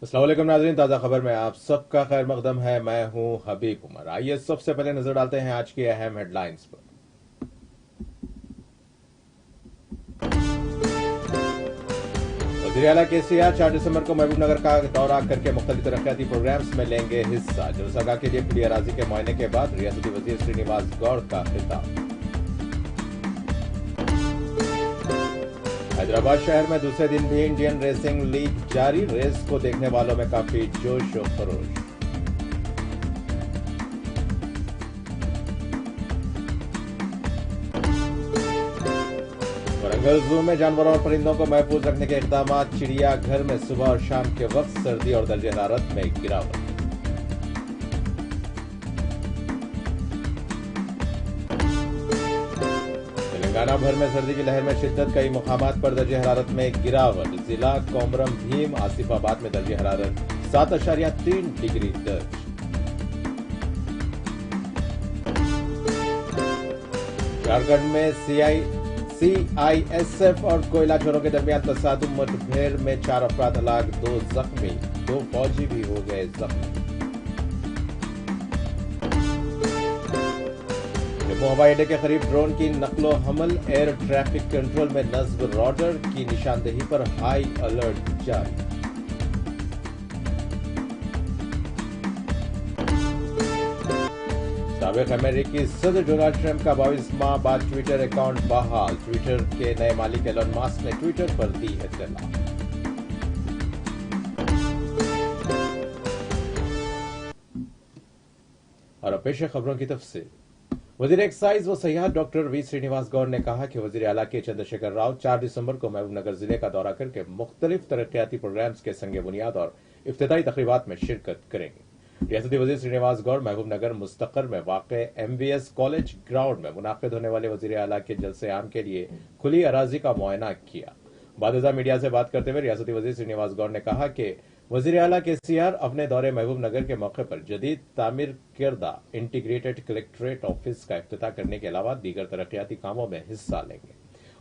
अस्सलाम वालेकुम नाज़रीन, ताज़ा खबर में आप सबका खैर मकदम है। मैं हूं हबीब उमर। आइए सबसे पहले नजर डालते हैं आज की अहम हेडलाइंस पर। वज़ीर आला केसीआर 4 दिसंबर को महबूबनगर का दौरा करके मुख्तलिफ तरक्याती प्रोग्राम्स में लेंगे हिस्सा। जलसागाह के लिए खुली अराजी के मुआयने के बाद रियासती वजीर श्रीनिवास गौड़ का खिताब। हैदराबाद शहर में दूसरे दिन भी इंडियन रेसिंग लीग जारी। रेस को देखने वालों में काफी जोश और खरोश। वरंगल जू में जानवरों और परिंदों को महफूज रखने के इकदाम। चिड़ियाघर में सुबह और शाम के वक्त सर्दी और दर्जे हरारत में गिरावट। तेलंगाना भर में सर्दी की लहर में शिद्दत। कई मुकामात पर दर्जे हरारत में गिरावट। जिला कोमरम भीम आसिफाबाद में दर्जे हरारत 7.3 डिग्री दर्ज। झारखंड में सीआईएसएफ और कोयला चोरों के दरमियान तसादुम। मुठभेड़ में 4 अफराद हलाक, 2 जख्मी, 2 फौजी भी हो गए जख्मी। जम्मू हवाई अड्डे के करीब ड्रोन की नकलो हमल। एयर ट्रैफिक कंट्रोल में नस्ब रॉडर की निशानदेही पर हाई अलर्ट जारी। साबिक अमेरिकी सदर डोनाल्ड ट्रंप का 22 माह बाद ट्विटर अकाउंट बहाल। ट्विटर के नए मालिक एलन मस्क ने ट्विटर पर दी इत्तला। और अब पेश है खबरों की तफसील। वजीर एक्साइज व सयाहत डॉक्टर वी श्रीनिवास गौड़ ने कहा कि वजीर आला के चंद्रशेखर राव 4 दिसंबर को महबूबनगर जिले का दौरा करके मुख्तलिफ तरक्याती प्रोग्राम्स के संग बुनियाद और इफ्तिताई तकरीबात में शिरकत करेंगे। रियासती वजीर श्रीनिवास गौड़ महबूबनगर मुस्तकर में वाक़े एमवीएस कॉलेज ग्राउंड में मुनाकिद होने वाले वजीर आला के जलसे आम के लिए खुली अराजी का मुआयना किया। बादशाह मीडिया से बात करते हुए रियासती वजीर श्रीनिवास गौड़ ने कहा कि वजीर आला केसीआर अपने दौरे महबूबनगर के मौके पर जदीद तामीर करदा इंटीग्रेटेड कलेक्ट्रेट ऑफिस का इफ्तिताह करने के अलावा दीगर तरक्याती कामों में हिस्सा लेंगे।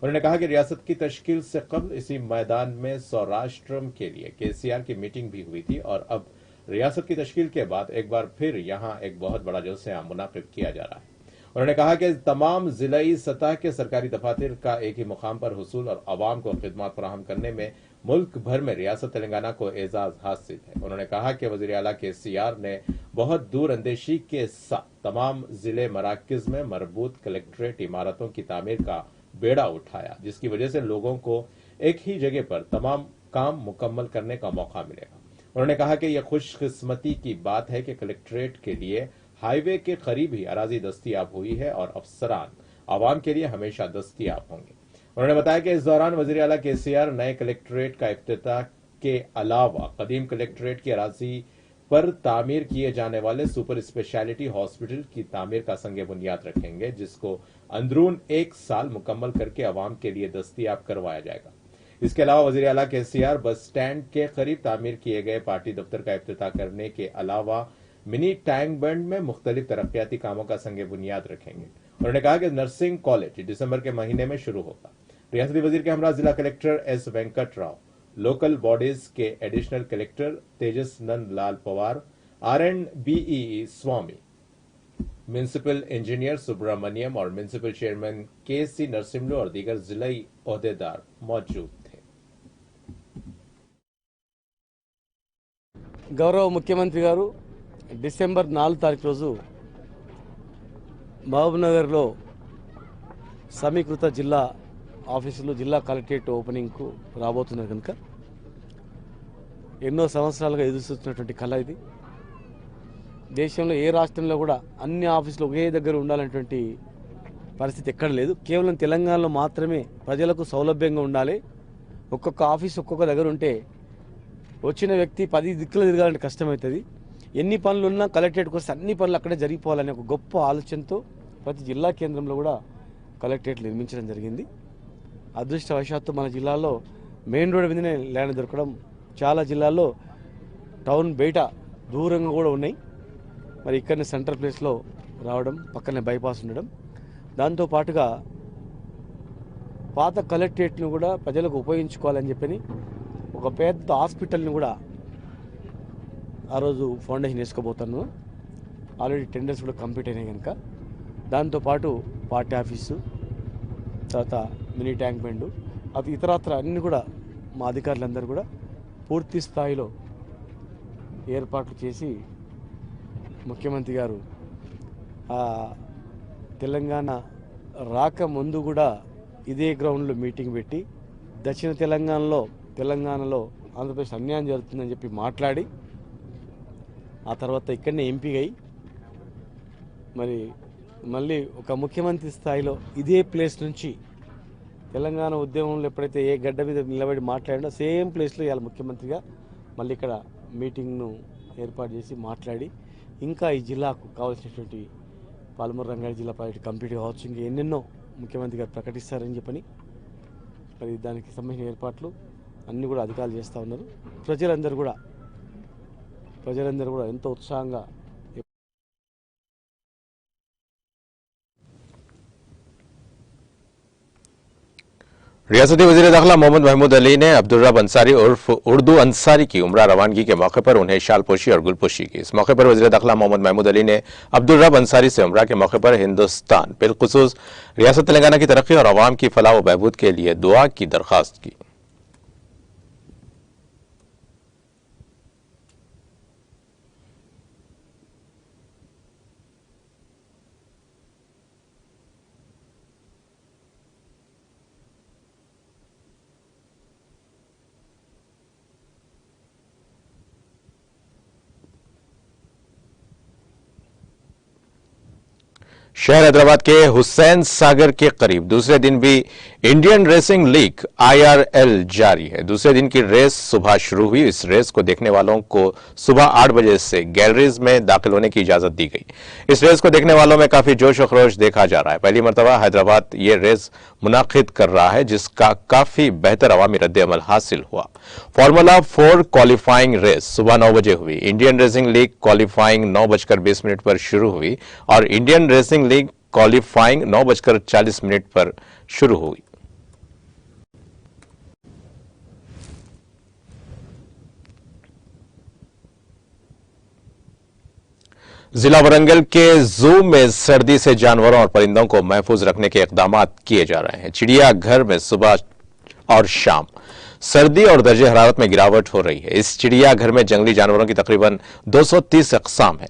उन्होंने कहा कि रियासत की तश्कील से कबल इसी मैदान में सौराष्ट्रम के लिए केसीआर की मीटिंग भी हुई थी और अब रियासत की तश्कील के बाद एक बार फिर यहां एक बहुत बड़ा जलसा मुनाकिद किया जा रहा है। उन्होंने कहा कि तमाम जिलाई सतह के सरकारी दफातर का एक ही मुकाम पर हुसूल और आवाम को खिदमत फराहम करने में मुल्क भर में रियासत तेलंगाना को एजाज हासिल है। उन्होंने कहा कि वजीर आला केसीआर ने बहुत दूर अंदेशी के साथ तमाम जिले मराकज में मरबूत कलेक्ट्रेट इमारतों की तामीर का बेड़ा उठाया, जिसकी वजह से लोगों को एक ही जगह पर तमाम काम मुकम्मल करने का मौका मिलेगा। उन्होंने कहा कि यह खुशकिस्मती की बात है कि कलेक्ट्रेट के लिए हाईवे के करीब ही अराजी दस्तियाब हुई है और अफसरान आवाम के लिए हमेशा दस्तियाब होंगे। उन्होंने बताया कि इस दौरान वजीर आला केसीआर नए कलेक्ट्रेट का इफ्तिताह के अलावा कदीम कलेक्ट्रेट की अराजी पर तामीर किए जाने वाले सुपर स्पेशलिटी हॉस्पिटल की तामीर का संग बुनियाद रखेंगे, जिसको अंदरून 1 साल मुकम्मल करके अवाम के लिए दस्तियाब करवाया जाएगा। इसके अलावा वजीर आला केसीआर बस स्टैंड के करीब तामीर किए गए पार्टी दफ्तर का इफ्तिताह करने के अलावा मिनी टैंक बंड में मुख्तलिफ तरक्याती कामों का संग बुनियाद रखेंगे। उन्होंने कहा कि नर्सिंग कॉलेज दिसंबर के महीने में शुरू होगा। रियासती वजीर के हमरा जिला collector S Venkat Rao, local bodies के additional collector Tejas Nand Lal Pawar, RNBE Swamy, municipal engineer Subramanyam और म्यूनिसिपल चेयरमैन KC नरसिम्लू और दीगर जिलाई ओहदेदार मौजूद थे। गौरव मुख्यमंत्री गारू डिसेंबर 4 తారీఖు రోజు మహబూబ్నగర్లో సమీకృత జిల్లా ఆఫీసులో జిల్లా కలెక్టరేట్ ఓపెనింగ్కు రాబోతున్నారు కనుక ఎన్నో సంవత్సరాలుగా ఎదురుచూస్తున్నటువంటి కళ ఇది. దేశంలో ఏ రాష్ట్రంలో కూడా అన్ని ఆఫీసులు ఒకే దగ్గర ఉండాలనేటువంటి పరిస్థితి ఎక్కడ లేదు. కేవలం తెలంగాణలో మాత్రమే ప్రజలకు సౌలభ్యంగా ఉండాలి. ఒక్కొక్క ఆఫీస్ ఒక్కొక్క దగ్గర ఉంటే వచ్చిన వ్యక్తి 10 దిక్కులు తిరగాలంటే కష్టమవుతుంది. ఎన్ని పనులు ఉన్నా కలెక్టరేట్కి వస్తే అన్ని పనులు అక్కడే జరిగిపోవాలనే ఒక గొప్ప ఆలోచనతో ప్రతి జిల్లా కేంద్రంలో కూడా కలెక్టరేట్లు నిర్మించడం జరిగింది. అదృష్టవశాత్తు మన జిల్లాలో మెయిన్ రోడ్ మీదనే ల్యాండ్ దొరకడం, చాలా జిల్లాల్లో టౌన్ బయట దూరంగా కూడా ఉన్నాయి. మరి ఇక్కడనే సెంట్రల్ ప్లేస్లో రావడం, పక్కనే బైపాస్ ఉండడం, దాంతోపాటుగా పాత కలెక్టరేట్ను కూడా ప్రజలకు ఉపయోగించుకోవాలని చెప్పని ఒక పెద్ద హాస్పిటల్ని కూడా ఆ రోజు ఫౌండేషన్ వేసుకోబోతాను. ఆల్రెడీ టెండర్స్ కూడా కంప్లీట్ అయినాయి కనుక దాంతోపాటు పార్టీ ఆఫీసు, తర్వాత మినీ ట్యాంక్ బండ్, అది ఇతరత్ర అన్నీ కూడా మా అధికారులందరూ కూడా పూర్తి స్థాయిలో ఏర్పాట్లు చేసి ముఖ్యమంత్రి గారు తెలంగాణ రాకముందు కూడా ఇదే గ్రౌండ్లో మీటింగ్ పెట్టి దక్షిణ తెలంగాణలో ఆంధ్రప్రదేశ్ అన్యాయం జరుగుతుందని చెప్పి మాట్లాడి ఆ తర్వాత ఇక్కడనే ఎంపీగా అయి మరి మళ్ళీ ఒక ముఖ్యమంత్రి స్థాయిలో ఇదే ప్లేస్ నుంచి తెలంగాణ ఉద్యమంలో ఎప్పుడైతే ఏ గడ్డ మీద నిలబడి మాట్లాడినా సేమ్ ప్లేస్లో ఇవాళ ముఖ్యమంత్రిగా మళ్ళీ ఇక్కడ మీటింగ్ను ఏర్పాటు చేసి మాట్లాడి ఇంకా ఈ జిల్లాకు కావాల్సినటువంటి పాలమూరు రంగారెడ్డి జిల్లా ప్రాజెక్టు కంప్లీట్ కావచ్చు, ఇంకా ఎన్నెన్నో ముఖ్యమంత్రి గారు ప్రకటిస్తారని చెప్పని మరి దానికి సంబంధించిన ఏర్పాట్లు అన్నీ కూడా అధికారులు చేస్తూ ఉన్నారు. ప్రజలందరూ కూడా ఎంతో ఉత్సాహంగా रियासती वज़ीर दाखिला मोहम्मद महमूद अली ने अब्दुर्रब अंसारी उर्फ उर्दू अंसारी की उम्रा रवानगी के मौके पर उन्हें शालपोशी और गुलपोशी की। इस मौके पर वज़ीर दाखिला मोहम्मद महमूद अली ने अब्दुर्रब अंसारी से उम्रा के मौके पर हिंदुस्तान बिलखुसूस रियासत तेलंगाना की तरक्की और अवाम की फलाह व बहबूद के लिए दुआ की दरख्वास्त की। शहर हैदराबाद के हुसैन सागर के करीब दूसरे दिन भी इंडियन रेसिंग लीग IRL जारी है। दूसरे दिन की रेस सुबह शुरू हुई। इस रेस को देखने वालों को सुबह 8 बजे से गैलरीज में दाखिल होने की इजाजत दी गई। इस रेस को देखने वालों में काफी जोश और खरोश देखा जा रहा है। पहली मरतबा हैदराबाद ये रेस मुनाकिद कर रहा है, जिसका काफी बेहतर अवामी रद्द-ए-अमल हासिल हुआ। फॉर्मूला 4 क्वालिफाइंग रेस सुबह 9 बजे हुई। इंडियन रेसिंग लीग क्वालिफाइंग 9:20 पर शुरू हुई और इंडियन रेसिंग लीग क्वालिफाइंग 9:40 पर शुरू हुई। जिला वरंगल के जू में सर्दी से जानवरों और परिंदों को महफूज रखने के इकदाम किए जा रहे हैं। चिड़ियाघर में सुबह और शाम सर्दी और दर्जे हरारत में गिरावट हो रही है। इस चिड़ियाघर में जंगली जानवरों की तकरीबन 230 अक़साम है।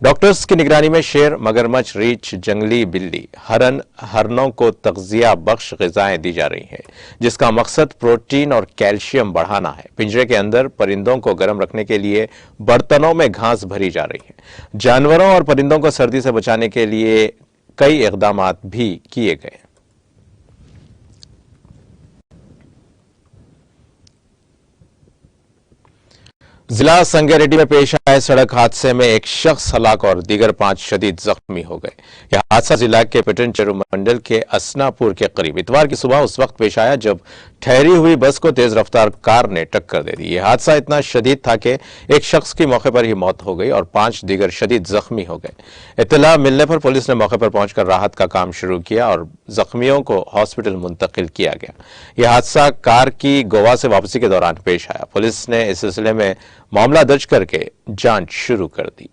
डॉक्टर्स की निगरानी में शेर, मगरमच्छ, रीछ, जंगली बिल्ली, हरनों को तग़ज़िया बख्श ग़िज़ाएं दी जा रही हैं, जिसका मकसद प्रोटीन और कैल्शियम बढ़ाना है। पिंजरे के अंदर परिंदों को गर्म रखने के लिए बर्तनों में घास भरी जा रही है। जानवरों और परिंदों को सर्दी से बचाने के लिए कई इक़दाम भी किए गए। जिला संगारेड्डी में पेश आए सड़क हादसे में एक शख्स हलाक और दीगर 5 शदीद जख्मी हो गए। यह हादसा जिला के पिटनचेरू मंडल के असनापुर के करीब इतवार की सुबह उस वक्त पेश आया जब ठहरी हुई बस को तेज रफ्तार कार ने टक्कर दे दी। यह हादसा इतना शदीद था कि एक शख्स की मौके पर ही मौत हो गई और 5 दीगर शदीद जख्मी हो गए। इत्तला मिलने पर पुलिस ने मौके पर पहुंचकर राहत का काम शुरू किया और जख्मियों को हॉस्पिटल मुंतकिल किया गया। यह हादसा कार की गोवा से वापसी के दौरान पेश आया। पुलिस ने इस सिलसिले में मामला दर्ज करके जांच शुरू कर दी।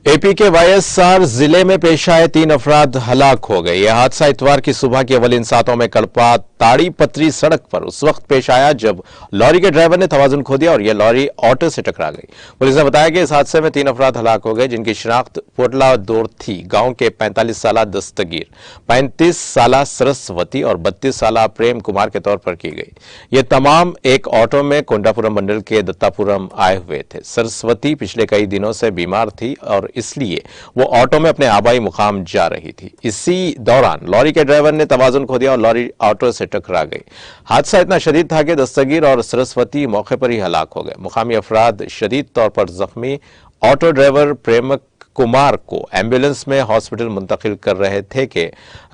एपी के वायएसआर जिले में पेश आए 3 अफराद हलाक हो गए। यह हादसा इतवार की सुबह के अवलिन सातों में कड़पा ताड़ी पत्री सड़क पर उस वक्त पेश आया जब लॉरी के ड्राइवर ने तवाजुन खो दिया और यह लॉरी ऑटो से टकरा गई। पुलिस ने बताया कि इस हादसे में 3 अफराद हलाक हो गए, जिनकी शिनाख्त पोटला दोरथी गांव के 45 साला दस्तगीर, 35 साला सरस्वती और 32 साला प्रेम कुमार के तौर पर की गई। ये तमाम एक ऑटो में कोंडापुरम मंडल के दत्तापुरम आए हुए थे। सरस्वती पिछले कई दिनों से बीमार थी और इसलिए वो ऑटो में अपने आबाई मुकाम जा रही थी। इसी दौरान लॉरी के ड्राइवर ने तवाजुन खो दिया और लॉरी ऑटो से टकरा गई। हादसा इतना शदीद था कि दस्तगीर और सरस्वती मौके पर ही हलाक हो गए। मुकामी अफराद शदीद तौर पर जख्मी ऑटो ड्राइवर प्रेम कुमार को एम्बुलेंस में हॉस्पिटल मुंतकिल कर रहे थे कि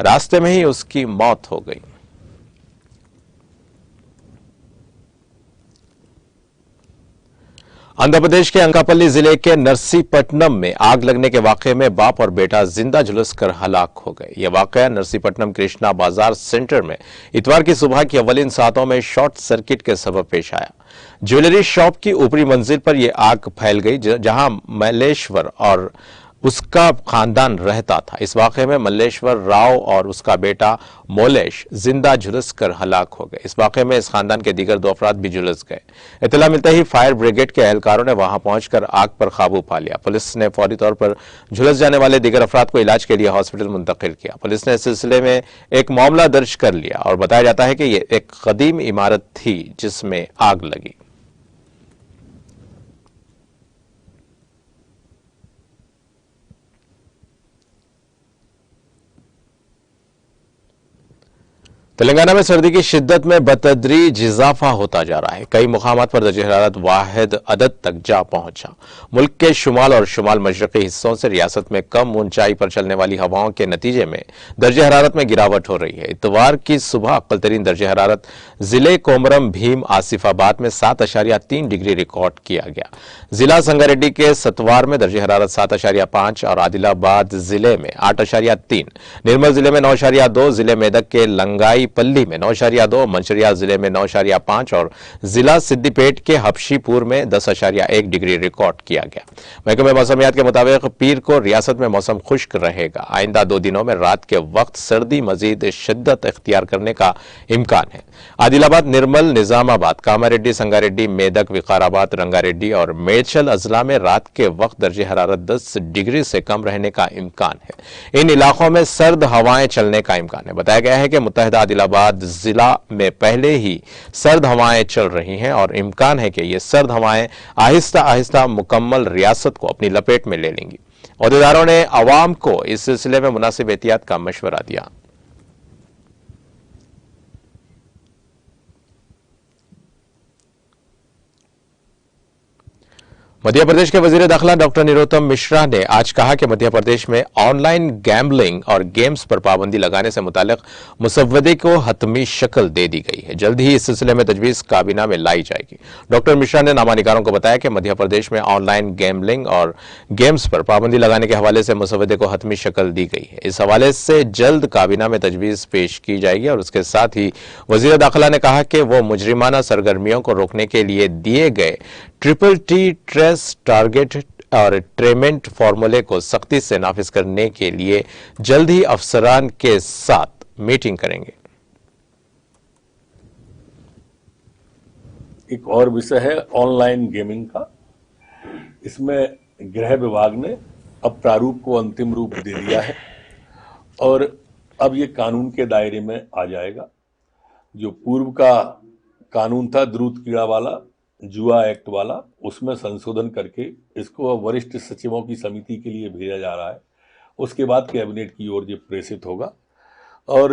रास्ते में ही उसकी मौत हो गई। आंध्र प्रदेश के अंकापल्ली जिले के नरसीपट्टनम में आग लगने के वाकये में बाप और बेटा जिंदा झुलस कर हलाक हो गए। यह वाकया नरसीपट्टनम कृष्णा बाजार सेंटर में इतवार की सुबह की अव्वलीन सातों में शॉर्ट सर्किट के सबब पेश आया। ज्वेलरी शॉप की ऊपरी मंजिल पर यह आग फैल गई, जहां मल्लेश्वर और उसका खानदान रहता था। इस वाकये में मल्लेश्वर राव और उसका बेटा मोलेश जिंदा झुलस कर हलाक हो गए। इस वाकये में इस खानदान के दीगर 2 अफराद भी झुलस गए। इत्तला मिलते ही फायर ब्रिगेड के एहलकारों ने वहां पहुंचकर आग पर काबू पा लिया। पुलिस ने फौरी तौर पर झुलस जाने वाले दीगर अफराद को इलाज के लिए हॉस्पिटल मुंतकिल किया। पुलिस ने इस सिलसिले में एक मामला दर्ज कर लिया और बताया जाता है कि यह एक कदीम इमारत थी जिसमें आग लगी। तेलंगाना में सर्दी की शिद्दत में बतदरीज इजाफा होता जा रहा है। कई मुकामात पर दर्जे हरारत वाहिद अदद तक जा पहुंचा। मुल्क के शुमाल और शुमाल मशरकी हिस्सों से रियासत में कम ऊंचाई पर चलने वाली हवाओं के नतीजे में दर्जे हरारत में गिरावट हो रही है। इतवार की सुबह अक्ल तरीन दर्जे हरारत जिले कोमरम भीम आसिफाबाद में 7.3 डिग्री रिकॉर्ड किया गया। जिला संगारेड्डी के सतवार में दर्जे हरारत 7.5 और आदिलाबाद जिले में 8.3, निर्मल जिले में 9.2, जिले मेदक के लंगाई पल्ली में 9.2, मंचरिया जिले में 9.5 और जिला सिद्दीपेट के हबशीपुर में 10.1 डिग्री रिकॉर्ड किया गया। महकमे मौसमियात के मुताबिक पीर को रियासत में मौसम खुश्क रहेगा। आइंदा 2 दिनों में रात के वक्त सर्दी मजीद शिद्दत इख्तियार करने का इम्कान है। आदिलाबाद, निर्मल, निजामाबाद, कामारेड्डी, संगारेड्डी, मेदक, विकाराबाद, रंगारेड्डी और मेडचल अजला में रात के वक्त दर्जे हरारत 10 डिग्री से कम रहने का इम्कान है। इन इलाकों में सर्द हवाएं चलने का इम्कान है। बताया गया है कि मुत्तहिदा आदिलाबाद जिला में पहले ही सर्द हवाएं चल रही हैं और इम्कान है कि ये सर्द हवाएं आहिस्ता आहिस्ता मुकम्मल रियासत को अपनी लपेट में ले लेंगी। अहदेदारों ने अवाम को इस सिलसिले में मुनासिब एहतियात का मशवरा दिया। मध्य प्रदेश के वजीर दाखिला डॉक्टर निरोत्तम मिश्रा ने आज कहा कि मध्य प्रदेश में ऑनलाइन गैम्बलिंग और गेम्स पर पाबंदी लगाने से मुताल्लिक मुसव्वदे को हतमी शक्ल दे दी गई है। जल्द ही इस सिलसिले में तजवीज काबीना में लाई जाएगी। डॉक्टर मिश्रा ने नामानिगारों को बताया कि मध्य प्रदेश में ऑनलाइन गैम्बलिंग और गेम्स पर पाबंदी लगाने के हवाले से मुसव्वदे को हतमी शक्ल दी गई है। इस हवाले से जल्द काबीना में तजवीज पेश की जाएगी और उसके साथ ही वजीर दाखिला ने कहा कि वो मुजरिमाना सरगर्मियों को रोकने के लिए दिए गए TTT ट्रेस टारगेट और ट्रेमेंट फार्मूले को सख्ती से नाफिज करने के लिए जल्द ही अफसरान के साथ मीटिंग करेंगे। एक और विषय है ऑनलाइन गेमिंग का। इसमें गृह विभाग ने अब प्रारूप को अंतिम रूप दे दिया है और अब ये कानून के दायरे में आ जाएगा। जो पूर्व का कानून था द्रुत क्रीड़ा वाला, जुआ एक्ट वाला, उसमें संशोधन करके इसको वरिष्ठ सचिवों की समिति के लिए भेजा जा रहा है। उसके बाद कैबिनेट की ओर ये प्रेषित होगा और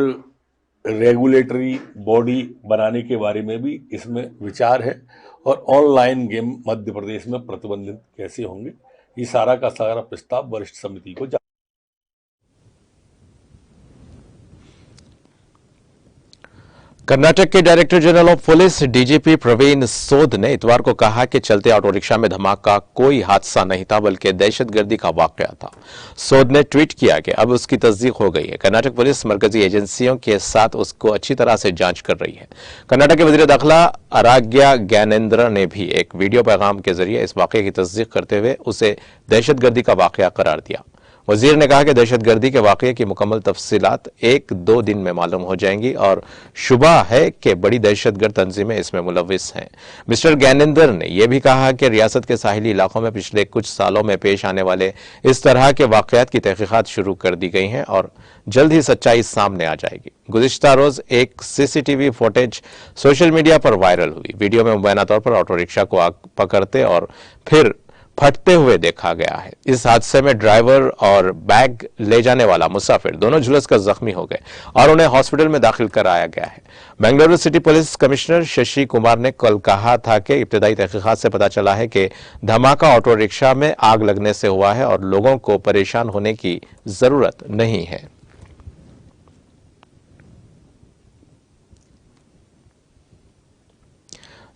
रेगुलेटरी बॉडी बनाने के बारे में भी इसमें विचार है और ऑनलाइन गेम मध्य प्रदेश में प्रतिबंधित कैसे होंगे, ये सारा का सारा प्रस्ताव वरिष्ठ समिति को कर्नाटक के director general of police DGP Praveen Sood ने इतवार को कहा कि चलते ऑटो रिक्शा में धमाका कोई हादसा नहीं था बल्कि दहशतगर्दी का वाकया था। सोद ने ट्वीट किया कि अब उसकी तस्दीक हो गई है। कर्नाटक पुलिस मरकजी एजेंसियों के साथ उसको अच्छी तरह से जांच कर रही है। कर्नाटक के वजीर दाखिला आराग्या ज्ञानेंद्र ने भी एक वीडियो पैगाम के जरिए इस वाकये की तस्दीक करते हुए उसे दहशतगर्दी का वाकया करार दिया। वजीर ने कहा कि दहशतगर्दी के वाकये की मुकम्मल तफसीलात 1-2 दिन में मालूम हो जाएंगी और शुबा है कि बड़ी दहशतगर्द तंजीमें इसमें मुलविस हैं। मिस्टर ज्ञानेंद्र ने यह भी कहा कि रियासत के साहिली इलाकों में पिछले कुछ सालों में पेश आने वाले इस तरह के वाकयात की तहकीकात शुरू कर दी गई हैं और जल्द ही सच्चाई सामने आ जाएगी। गुज़िश्ता रोज एक सीसीटीवी फुटेज सोशल मीडिया पर वायरल हुई। वीडियो में मुबैना तौर पर ऑटो रिक्शा को आग पकड़ते और फिर फटते हुए देखा गया है। इस हादसे में ड्राइवर और बैग ले जाने वाला मुसाफिर दोनों झुलसकर जख्मी हो गए और उन्हें हॉस्पिटल में दाखिल कराया गया है। Bengaluru city police commissioner Shashi Kumar ने कल कहा था कि इब्तदाई तहकीकात से पता चला है कि धमाका ऑटो रिक्शा में आग लगने से हुआ है और लोगों को परेशान होने की जरूरत नहीं है।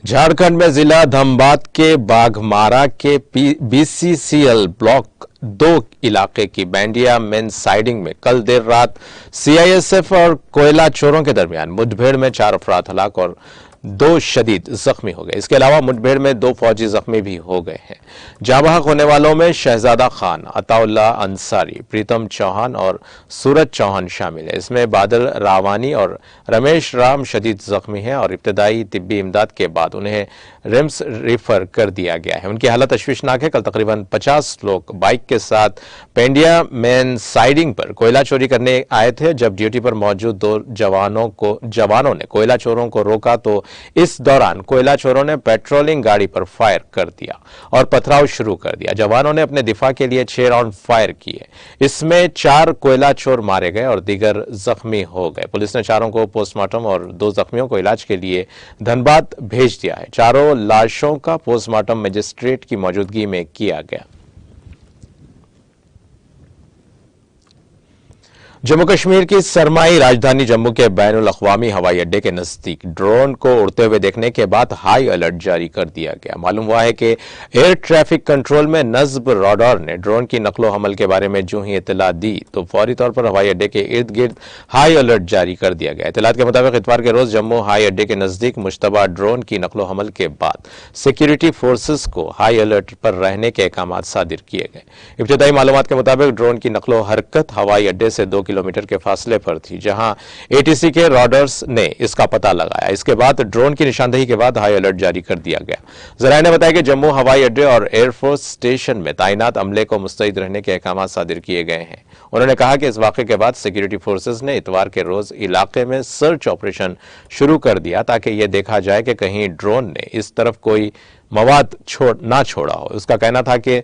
झारखंड में जिला धनबाद के बाघमारा के बीसीसीएल ब्लॉक 2 इलाके की बैंडिया मेन साइडिंग में कल देर रात सीआईएसएफ और कोयला चोरों के दरमियान मुठभेड़ में 4 अफराद हलाक और 2 शदीद जख्मी हो गए। इसके अलावा मुठभेड़ में 2 फौजी जख्मी भी हो गए हैं। जाबाहक होने वालों में शहजादा खान, अताउल्ला अंसारी, प्रीतम चौहान और सूरज चौहान शामिल है। इसमें बादल रावानी और रमेश राम शदीद जख्मी हैं और इब्तदाई तिब्बी इमदाद के बाद उन्हें रिम्स रेफर कर दिया गया है। उनकी हालत तशवीशनाक है। कल तकरीबन 50 लोग बाइक के साथ पेंडिया मेन साइडिंग पर कोयला चोरी करने आए थे। जब ड्यूटी पर मौजूद 2 जवानों ने कोयला चोरों को रोका तो इस दौरान कोयला चोरों ने पेट्रोलिंग गाड़ी पर फायर कर दिया और पथराव शुरू कर दिया। जवानों ने अपने दिफा के लिए 6 राउंड फायर किए। इसमें 4 कोयला चोर मारे गए और दीगर जख्मी हो गए। पुलिस ने चारों को पोस्टमार्टम और 2 जख्मियों को इलाज के लिए धनबाद भेज दिया है। चारों लाशों का पोस्टमार्टम मजिस्ट्रेट की मौजूदगी में किया गया। जम्मू कश्मीर की सरमाई राजधानी जम्मू के बैनुल अक़वामी हवाई अड्डे के नजदीक ड्रोन को उड़ते हुए देखने के बाद हाई अलर्ट जारी कर दिया गया। मालूम हुआ है कि एयर ट्रैफिक कंट्रोल में नस्ब रडार ने ड्रोन की नकलो हमल के बारे में जो ही इतला दी तो फौरी तौर पर हवाई अड्डे के इर्द गिर्द हाई अलर्ट जारी कर दिया गया। इतलात के मुताबिक इतवार के रोज जम्मू हाई अड्डे के नजदीक मुश्तबा ड्रोन की नकलो हमल के बाद सिक्योरिटी फोर्सेज को हाई अलर्ट पर रहने के अहकाम सादिर किए गए। इब्तदाई मालूमात के मुताबिक ड्रोन की नकलो हरकत हवाई अड्डे से 2 किलोमीटर के फासले पर थी, जहां एटीसी के रडार्स ने इसका पता लगाया। इसके बाद ड्रोन की निशानदेही के बाद हाई अलर्ट जारी कर दिया गया। जराये ने बताया कि जम्मू हवाई अड्डे और एयरफोर्स स्टेशन में तैनात अमले को मुस्तैद रहने के अहकाम सादिर किए गए हैं। उन्होंने कहा कि इस वाक़े के बाद सिक्योरिटी फोर्सेज ने इतवार के रोज इलाके में सर्च ऑपरेशन शुरू कर दिया ताकि यह देखा जाए कि कहीं ड्रोन ने इस तरफ कोई मवाद ना छोड़ा हो। उसका कहना था कि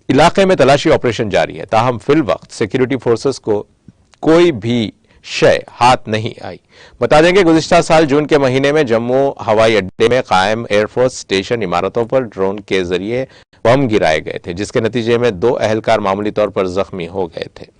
इलाके में तलाशी ऑपरेशन जारी है, ताहम फिल वक्त सिक्योरिटी फोर्सेस को कोई भी शय हाथ नहीं आई। बता देंगे गुज़िश्ता साल जून के महीने में जम्मू हवाई अड्डे में कायम एयरफोर्स स्टेशन इमारतों पर ड्रोन के जरिए बम गिराए गए थे, जिसके नतीजे में 2 अहलकार मामूली तौर पर जख्मी हो गए थे।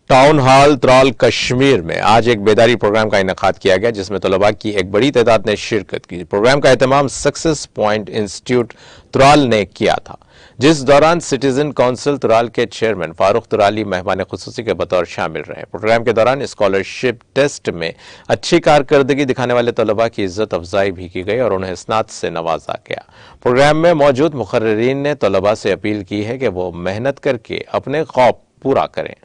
टाउन हॉल त्राल कश्मीर में आज एक बेदारी प्रोग्राम का इनेकाद किया गया, जिसमें तलबा की एक बड़ी तादाद ने शिरकत की। प्रोग्राम का एहतमाम सक्सेस पॉइंट इंस्टीट्यूट त्राल ने किया था, जिस दौरान सिटीजन काउंसिल त्राल के चेयरमैन फारूक तुराली मेहमान खुसूसी के बतौर शामिल रहे। प्रोग्राम के दौरान स्कॉलरशिप टेस्ट में अच्छी कारकर्दगी दिखाने वाले तलबा की इज्जत अफजाई भी की गई और उन्हें स्नात से नवाजा गया। प्रोग्राम में मौजूद मुकर्रिरीन ने तलबा से अपील की है कि वो मेहनत करके अपने ख्वाब पूरा करें।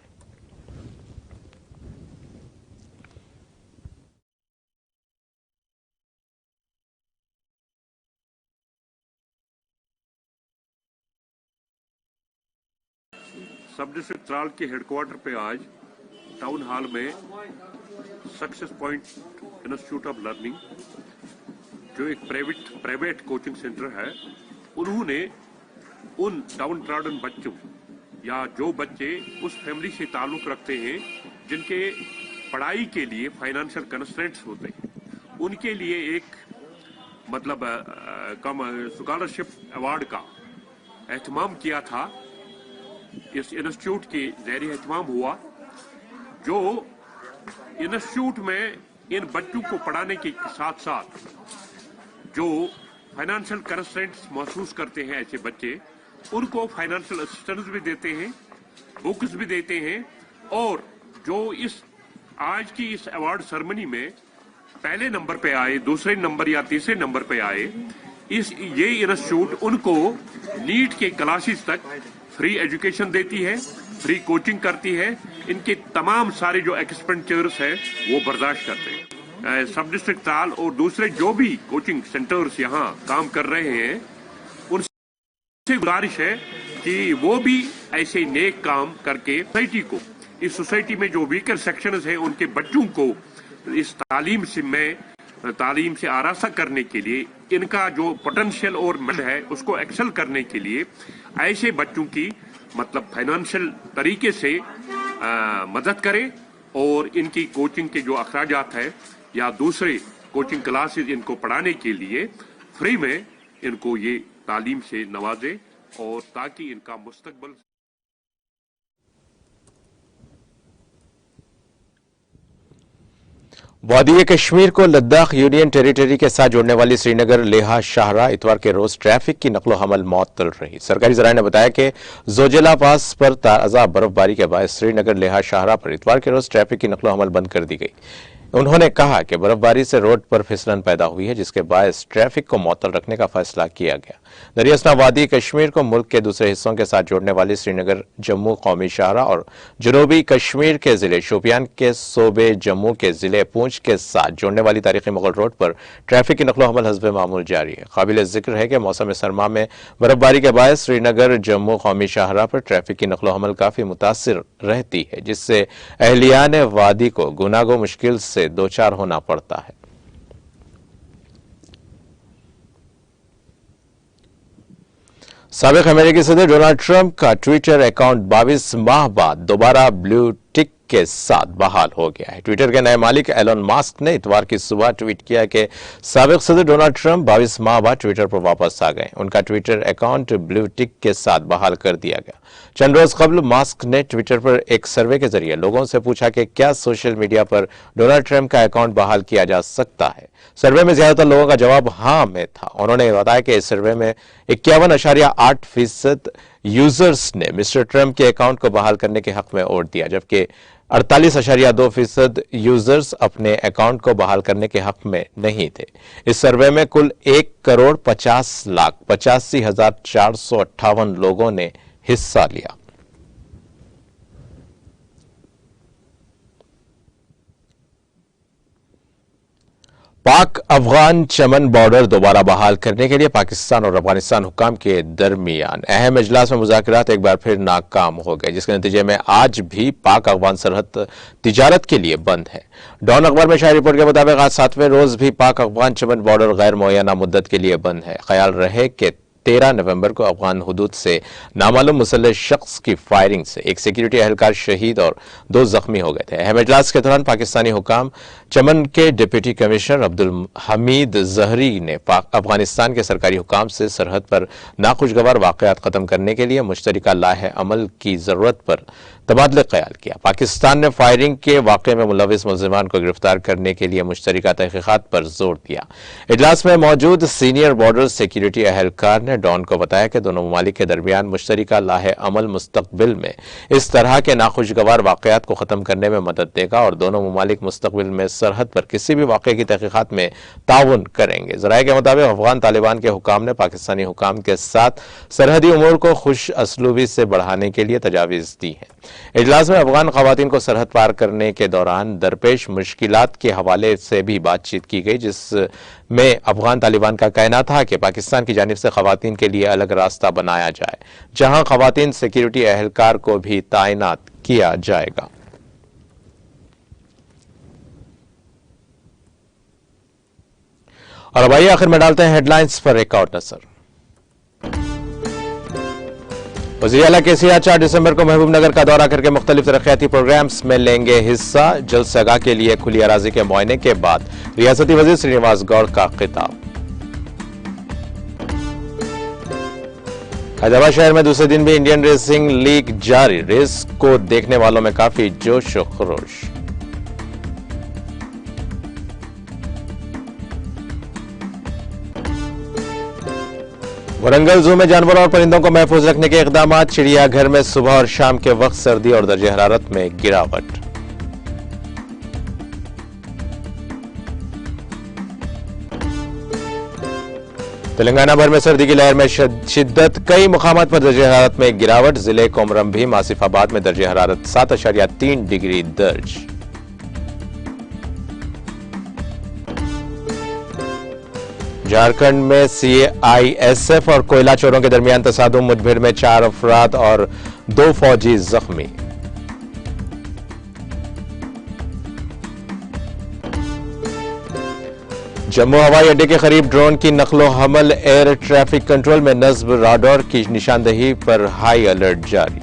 सब डिस्ट्रिक्ट त्राल के हेडक्वार्टर पे आज टाउन हॉल में success point institute of learning, जो एक प्राइवेट कोचिंग सेंटर है, उन्होंने उन डाउन ट्रॉडन बच्चों या जो बच्चे उस फैमिली से ताल्लुक रखते हैं जिनके पढ़ाई के लिए फाइनेंशियल कंस्ट्रेंट्स होते हैं, उनके लिए एक मतलब स्कॉलरशिप अवार्ड का एहतमाम किया था। इस इंस्टीट्यूट के ज़रिए एहतमाम हुआ। जो इंस्टीट्यूट में इन बच्चों को पढ़ाने के साथ साथ जो फाइनेंशियल कंस्ट्रेंट्स महसूस करते हैं ऐसे बच्चे, उनको फाइनेंशियल असिस्टेंस भी देते हैं, बुक्स भी देते हैं, और जो इस आज की इस अवार्ड सेरेमनी में पहले नंबर पे आए, दूसरे नंबर या तीसरे नंबर पे आए, ये इंस्टीट्यूट उनको नीट के क्लासेस तक फ्री एजुकेशन देती है, फ्री कोचिंग करती है, इनके तमाम सारे जो एक्सपेंडिचर्स है वो बर्दाश्त करते हैं। सब डिस्ट्रिक्ट त्राल और दूसरे जो भी कोचिंग सेंटर्स यहाँ काम कर रहे हैं, उनसे गुजारिश है कि वो भी ऐसे नेक काम करके सोसाइटी को, इस सोसाइटी में जो वीकर सेक्शंस हैं उनके बच्चों को इस तालीम से आरास्ता करने के लिए, इनका जो पोटेंशियल और मेरिट है उसको एक्सेल करने के लिए ऐसे बच्चों की मतलब फाइनेंशियल तरीके से मदद करें और इनकी कोचिंग के जो अखराजात है या दूसरे कोचिंग क्लासेस इनको पढ़ाने के लिए फ्री में इनको ये तालीम से नवाजे और ताकि इनका मुस्तकबिल वादी कश्मीर को लद्दाख यूनियन टेरिटरी के साथ जोड़ने वाली श्रीनगर लेह शाहराह इतवार के रोज ट्रैफिक की नकलो हमल मअतल रही। सरकारी जराये ने बताया कि जोजिला पास पर ताज़ा बर्फबारी के बाद श्रीनगर लेह शाहराह पर इतवार के रोज ट्रैफिक की नकलो हमल बंद कर दी गई। उन्होंने कहा कि बर्फबारी से रोड पर फिसलन पैदा हुई है, जिसके बायस ट्रैफिक को मुअत्तल रखने का फैसला किया गया। दरियासना वादी कश्मीर को मुल्क के दूसरे हिस्सों के साथ जोड़ने वाली श्रीनगर जम्मू कौमी शाहराह और जनूबी कश्मीर के जिले शोपियान के सूबे जम्मू के जिले पूंछ के साथ जोड़ने वाली तारीखी मुगल रोड पर ट्रैफिक की नकलो हमल हस्बे मामूल जारी है। काबिल जिक्र है कि मौसम सरमा में बर्फबारी के बायस श्रीनगर जम्मू कौमी शाहराह पर ट्रैफिक की नकलो हमल काफी मुतासिर रहती है, जिससे अहलियान वादी को गुनागो मुश्किल से दो चार होना पड़ता है। साबिक अमेरिकी सदर डोनाल्ड ट्रंप का ट्विटर अकाउंट 22 माह बाद दोबारा ब्लू टिक के साथ बहाल हो गया है। ट्विटर के नए मालिक एलन मस्क ने इतवार की सुबह ट्वीट किया कि साबिक सदर डोनाल्ड ट्रंप 22 माह बाद ट्विटर पर वापस आ गए। उनका ट्विटर अकाउंट ब्लू टिक के साथ बहाल कर दिया गया। चंद रोज कबल मस्क ने ट्विटर पर एक सर्वे के जरिए लोगों से पूछा कि क्या सोशल मीडिया पर डोनाल्ड ट्रंप का अकाउंट बहाल किया जा सकता है। सर्वे में ज्यादातर लोगों का जवाब हाँ में था। उन्होंने बताया कि इस सर्वे में 51.8% यूजर्स ने मिस्टर ट्रंप के अकाउंट को बहाल करने के हक में वोट दिया, जबकि 48.2% यूजर्स अपने अकाउंट को बहाल करने के हक में नहीं थे। इस सर्वे में कुल 1,50,85,458 लोगों ने हिस्सा लिया। पाक अफगान चमन बॉर्डर दोबारा बहाल करने के लिए पाकिस्तान और अफगानिस्तान हुक्काम के दरमियान अहम इजलास में मुज़ाकरात एक बार फिर नाकाम हो गए, जिसके नतीजे में आज भी पाक अफगान सरहद तिजारत के लिए बंद है। डॉन अखबार में शायरी रिपोर्ट के मुताबिक आज 7वें रोज भी पाक अफगान चमन बॉर्डर गैर मुअय्यना मुद्दत के लिए बंद है। ख्याल रहे कि 13 नवंबर को अफगान हुदूद से नामालूम मुसल्लह शख्स की फायरिंग से एक सिक्योरिटी एहलकार शहीद और 2 जख्मी हो गए थे। अहम इजलास के दौरान पाकिस्तानी हुकाम चमन के डिप्टी कमिश्नर अब्दुल हमीद जहरी ने अफगानिस्तान के सरकारी हुकाम से सरहद पर नाखुशगवार वाकयात खत्म करने के लिए मुश्तरका लाहे अमल की जरूरत पर तबादला ख्याल किया। पाकिस्तान ने फायरिंग के वाक़े में मुलविस मुल्ज़िमान को गिरफ्तार करने के लिए मुश्तरका तहकीकात पर जोर दिया। इजलास में मौजूद सीनियर बॉर्डर सिक्योरिटी एहलकार ने डॉन को बताया कि दोनों ममालिक के दरमियान मुश्तरका लाहे अमल मुस्तकबिल में इस तरह के नाखुशगवार वाकयात को खत्म करने में मदद देगा और दोनों ममालिक मुस्तकबिल में सरहद पर किसी भी वाक़े की तहकीकात में ताउन करेंगे। ज़राए के मुताबिक अफगान तालिबान के हुकाम ने पाकिस्तानी हुकाम के साथ सरहदी उमूर को खुश असलूबी से बढ़ाने के लिए तजावीज़ दी है। इजलास में अफगान खवातीन को सरहद पार करने के दौरान दरपेश मुश्किलात के हवाले से भी बातचीत की गई, जिसमें अफगान तालिबान का कहना था कि पाकिस्तान की जानिब से खवातीन के लिए अलग रास्ता बनाया जाए, जहां खवातीन सिक्योरिटी एहलकार को भी तैनात किया जाएगा। और अब आइए आखिर में डालते हैं हेडलाइंस पर एक और नजर। वज़ीर आला KCR 4 दिसंबर को महबूबनगर का दौरा करके मुख्तलिफ तरक्याती प्रोग्राम्स में लेंगे हिस्सा। जल्द से आगाह के लिए खुली अराजी के मुआयने के बाद रियासती वज़ीर श्रीनिवास गौड़ का खिताब। हैदराबाद शहर में दूसरे दिन भी इंडियन रेसिंग लीग जारी, रेस को देखने वालों में काफी जोश और खरोश। वरंगल जू में जानवरों और परिंदों को महफूज रखने के इकदाम। चिड़ियाघर में सुबह और शाम के वक्त सर्दी और दर्जे हरारत में गिरावट। तेलंगाना भर में सर्दी की लहर में शिद्दत, कई मुकामात पर दर्जे हरारत में गिरावट। जिले कोमरम भी आसिफाबाद में दर्जे हरारत 7.3 डिग्री दर्ज। झारखंड में CISF और कोयला चोरों के दरमियान तसादुम, मुठभेड़ में 4 अफराद और 2 फौजी जख्मी। जम्मू हवाई अड्डे के करीब ड्रोन की नकलो हमल, एयर ट्रैफिक कंट्रोल में नस्ब, राडार की निशानदही पर हाई अलर्ट जारी।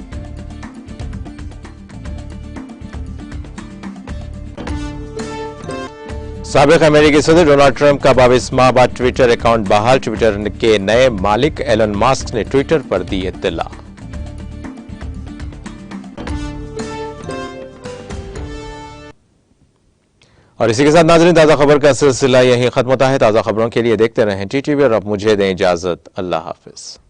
साबिक अमेरिकी सदर डोनाल्ड ट्रंप का 22 माह बाद ट्विटर अकाउंट बहाल। ट्विटर के नए मालिक एलन मस्क ने ट्विटर पर दी इत्तला। और इसी के साथ नाज़रीन ताज़ा खबर का सिलसिला यहीं खत्म होता है। ताज़ा खबरों के लिए देखते रहें TTV और अब मुझे दें इजाजत। अल्लाह हाफिज।